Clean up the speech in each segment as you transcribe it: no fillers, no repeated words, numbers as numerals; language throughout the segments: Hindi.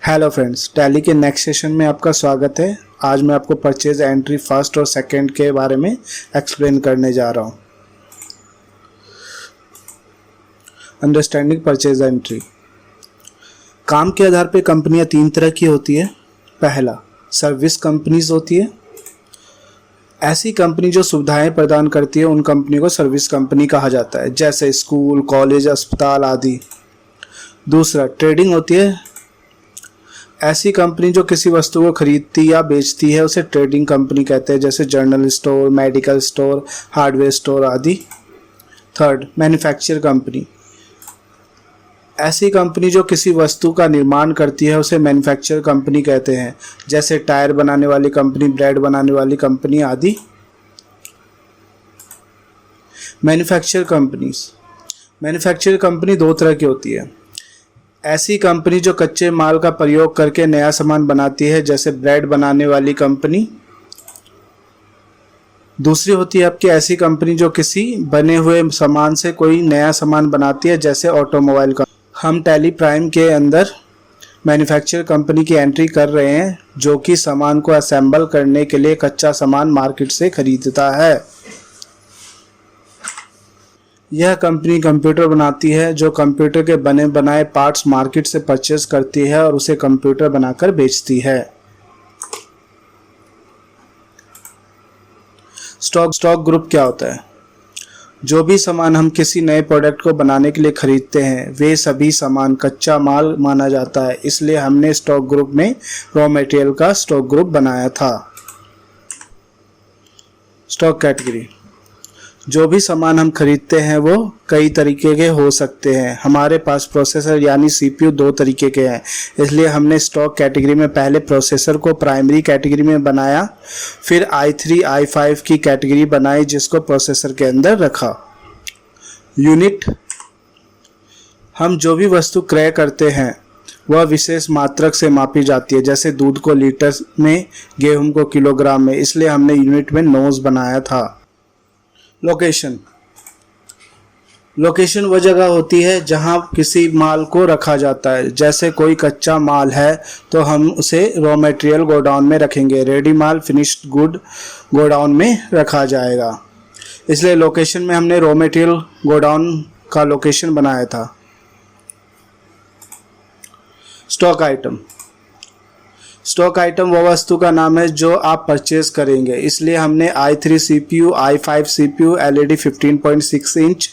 हेलो फ्रेंड्स, टैली के नेक्स्ट सेशन में आपका स्वागत है। आज मैं आपको परचेज एंट्री फर्स्ट और सेकंड के बारे में एक्सप्लेन करने जा रहा हूँ। Understanding purchase entry. काम के आधार पे कंपनियाँ तीन तरह की होती है। पहला, सर्विस कंपनीज होती है। ऐसी कंपनी जो सुविधाएं प्रदान करती है उन कंपनी को सर्विस कंपनी कहा जाता है, जैसे स्कूल, कॉलेज, अस्पताल आदि। दूसरा, ट्रेडिंग होती है। ऐसी कंपनी जो किसी वस्तु को खरीदती या बेचती है उसे ट्रेडिंग कंपनी कहते हैं, जैसे general store, medical store, hardware store आदि। Third, manufacture company. ऐसी कंपनी जो किसी वस्तु का निर्माण करती है उसे मैन्युफैक्चर कंपनी कहते हैं, जैसे टायर बनाने वाली कंपनी, ब्रेड बनाने वाली कंपनी आदि। Manufacture companies. मैन्युफैक्चर कंपनी दो तरह की होती है। ऐसी कंपनी जो कच्चे माल का प्रयोग करके नया सामान बनाती है, जैसे ब्रेड बनाने वाली कंपनी। दूसरी होती है आपकी ऐसी कंपनी जो किसी बने हुए सामान से कोई नया सामान बनाती है, जैसे ऑटोमोबाइल का। हम टैली प्राइम के अंदर मैन्युफैक्चर कंपनी की एंट्री कर रहे हैं, जो कि सामान को असेंबल करने के लिए कच्चा सामान मार्केट से खरीदता है। यह कंपनी कंप्यूटर बनाती है, जो कंप्यूटर के बने बनाए पार्ट्स मार्केट से परचेज करती है और उसे कंप्यूटर बनाकर बेचती है। स्टॉक ग्रुप क्या होता है? जो भी सामान हम किसी नए प्रोडक्ट को बनाने के लिए खरीदते हैं वे सभी सामान कच्चा माल माना जाता है, इसलिए हमने स्टॉक ग्रुप में रॉ मटेरियल का स्टॉक ग्रुप बनाया था। Stock category. जो भी सामान हम खरीदते हैं वो कई तरीके के हो सकते हैं। हमारे पास प्रोसेसर यानी सीपीयू दो तरीके के हैं, इसलिए हमने स्टॉक कैटेगरी में पहले प्रोसेसर को प्राइमरी कैटेगरी में बनाया, फिर i3 i5 की कैटेगरी बनाई जिसको प्रोसेसर के अंदर रखा। यूनिट। हम जो भी वस्तु क्रय करते हैं वह विशेष मात्रक से मापी जाती है, जैसे दूध को लीटर में, गेहूं को किलोग्राम में, इसलिए हमने यूनिट में नोज बनाया था। लोकेशन। लोकेशन वह जगह होती है जहां किसी माल को रखा जाता है, जैसे कोई कच्चा माल है तो हम उसे रॉ मटेरियल गोडाउन में रखेंगे, रेडी माल फिनिश्ड गुड गोडाउन में रखा जाएगा, इसलिए लोकेशन में हमने रॉ मटेरियल गोडाउन का लोकेशन बनाया था। Stock item. स्टॉक आइटम वह वस्तु का नाम है जो आप परचेज करेंगे, इसलिए हमने i3 CPU, i5 CPU, LED 15.6 inch,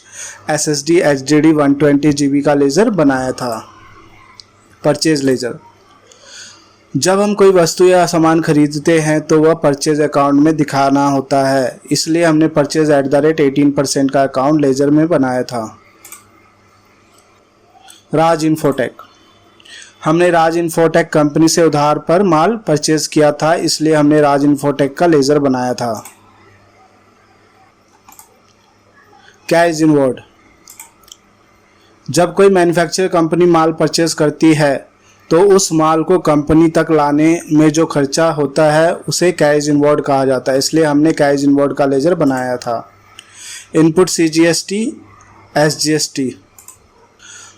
SSD, HDD 120 GB का लेज़र बनाया था। Purchase laser. जब हम कोई वस्तु या सामान खरीदते हैं तो वह परचेज अकाउंट में दिखाना होता है, इसलिए हमने परचेज @18% का अकाउंट लेज़र में बनाया था। राज इन्फोटेक। हमने राज इन्फोटेक कंपनी से उधार पर माल परचेज किया था, इसलिए हमने राज इन्फोटेक का लेज़र बनाया था। Cash inward. जब कोई मैन्युफैक्चर कंपनी माल परचेज करती है तो उस माल को कंपनी तक लाने में जो खर्चा होता है उसे कैश इनवर्ड कहा जाता है, इसलिए हमने कैश इनवर्ड का लेज़र बनाया था। Input CGST, SGST।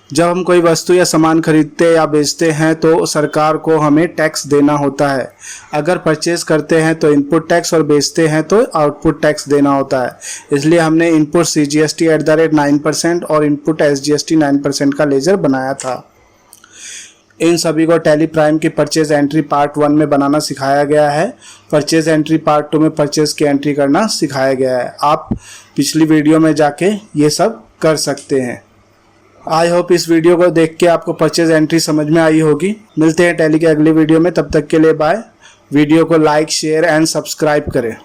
जब हम कोई वस्तु या सामान खरीदते या बेचते हैं तो सरकार को हमें टैक्स देना होता है। अगर परचेज करते हैं तो इनपुट टैक्स और बेचते हैं तो आउटपुट टैक्स देना होता है, इसलिए हमने इनपुट CGST @9% और इनपुट SGST 9% का लेज़र बनाया था। इन सभी को टैली प्राइम की परचेज एंट्री पार्ट 1 में बनाना सिखाया गया है। परचेज एंट्री पार्ट 2 में परचेज की एंट्री करना सिखाया गया है। आप पिछली वीडियो में जाके ये सब कर सकते हैं। आई होप इस वीडियो को देख के आपको परचेज एंट्री समझ में आई होगी। मिलते हैं टैली के अगले वीडियो में, तब तक के लिए बाय। वीडियो को लाइक, शेयर एंड सब्सक्राइब करें।